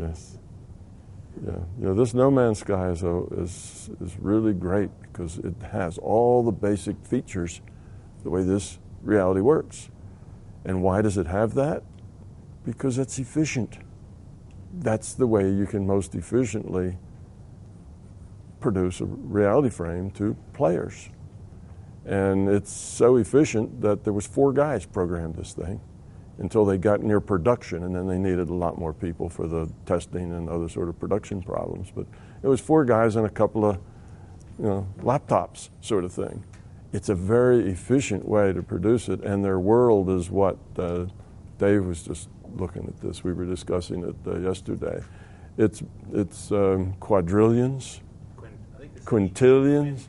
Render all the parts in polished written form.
Yes. Yeah. You know, this No Man's Sky is really great because it has all the basic features the way this reality works. And why does it have that? Because it's efficient. That's the way you can most efficiently produce a reality frame to players. And it's so efficient that there was 4 guys programmed this thing until they got near production, and then they needed a lot more people for the testing and other sort of production problems. But it was 4 guys and a couple of, you know, laptops sort of thing. It's a very efficient way to produce it, and their world is what Dave was just looking at this. We were discussing it yesterday. It's quadrillions, quintillions,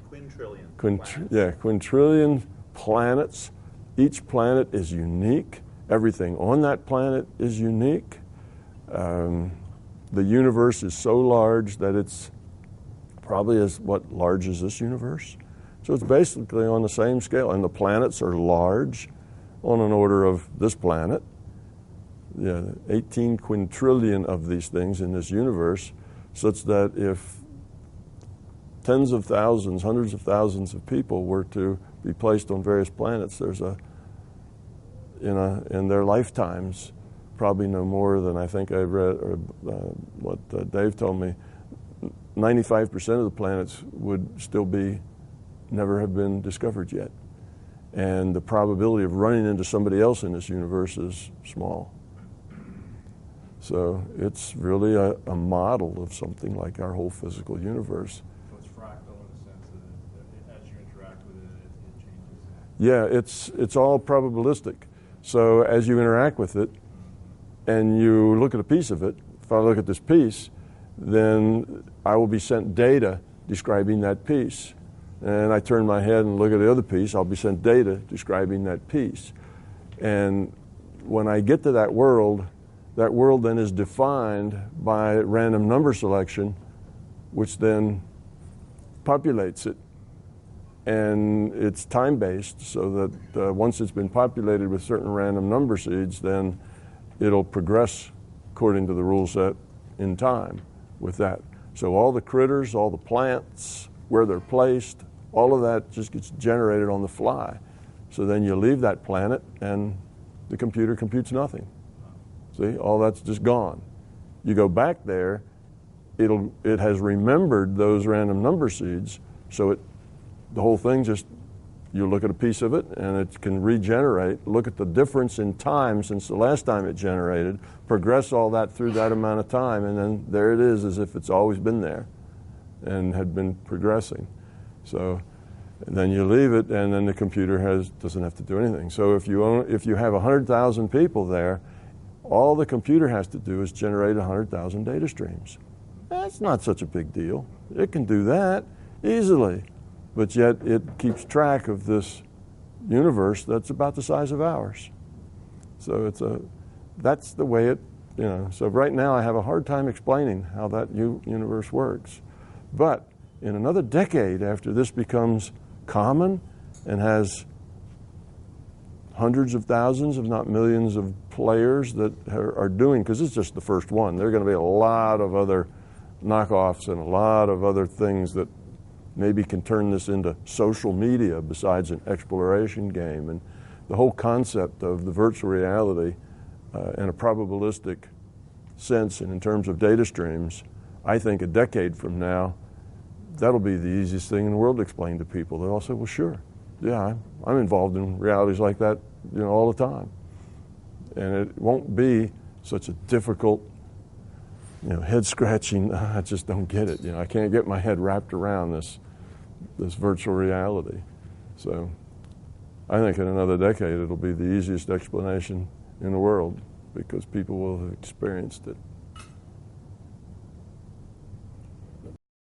quintillion planets. Each planet is unique. Everything on that planet is unique. The universe is so large that it's probably large as this universe. So it's basically on the same scale. And the planets are large on an order of this planet. Yeah, 18 quintillion of these things in this universe, such that if tens of thousands, hundreds of thousands of people were to be placed on various planets, there's in their lifetimes, probably no more than I think I read, or what Dave told me, 95% of the planets would still never have been discovered yet. And the probability of running into somebody else in this universe is small. So it's really a model of something like our whole physical universe. So it's fractal in the sense that as you interact with it changes? Yeah, it's all probabilistic. So as you interact with it and you look at a piece of it, if I look at this piece, then I will be sent data describing that piece. And I turn my head and look at the other piece, I'll be sent data describing that piece. And when I get to that world then is defined by random number selection, which then populates it. And it's time-based, so that once it's been populated with certain random number seeds, then it'll progress according to the rule set in time with that. So all the critters, all the plants, where they're placed, all of that just gets generated on the fly. So then you leave that planet and the computer computes nothing. See, all that's just gone. You go back there, it has remembered those random number seeds, so the whole thing just, you look at a piece of it and it can regenerate, look at the difference in time since the last time it generated, progress all that through that amount of time, and then there it is as if it's always been there and had been progressing. So then you leave it and then the computer doesn't have to do anything. So if you have 100,000 people there, all the computer has to do is generate 100,000 data streams. That's not such a big deal. It can do that easily, but yet it keeps track of this universe that's about the size of ours. So that's the way so right now I have a hard time explaining how that universe works. But in another decade, after this becomes common and has hundreds of thousands, if not millions of players that are doing, because it's just the first one. There are going to be a lot of other knockoffs and a lot of other things that maybe can turn this into social media besides an exploration game. And the whole concept of the virtual reality in a probabilistic sense and in terms of data streams, I think a decade from now, that'll be the easiest thing in the world to explain to people. They'll all say, well, sure. Yeah, I'm involved in realities like that, all the time. And it won't be such a difficult, head scratching, I just don't get it. I can't get my head wrapped around this virtual reality. So I think in another decade it'll be the easiest explanation in the world because people will have experienced it.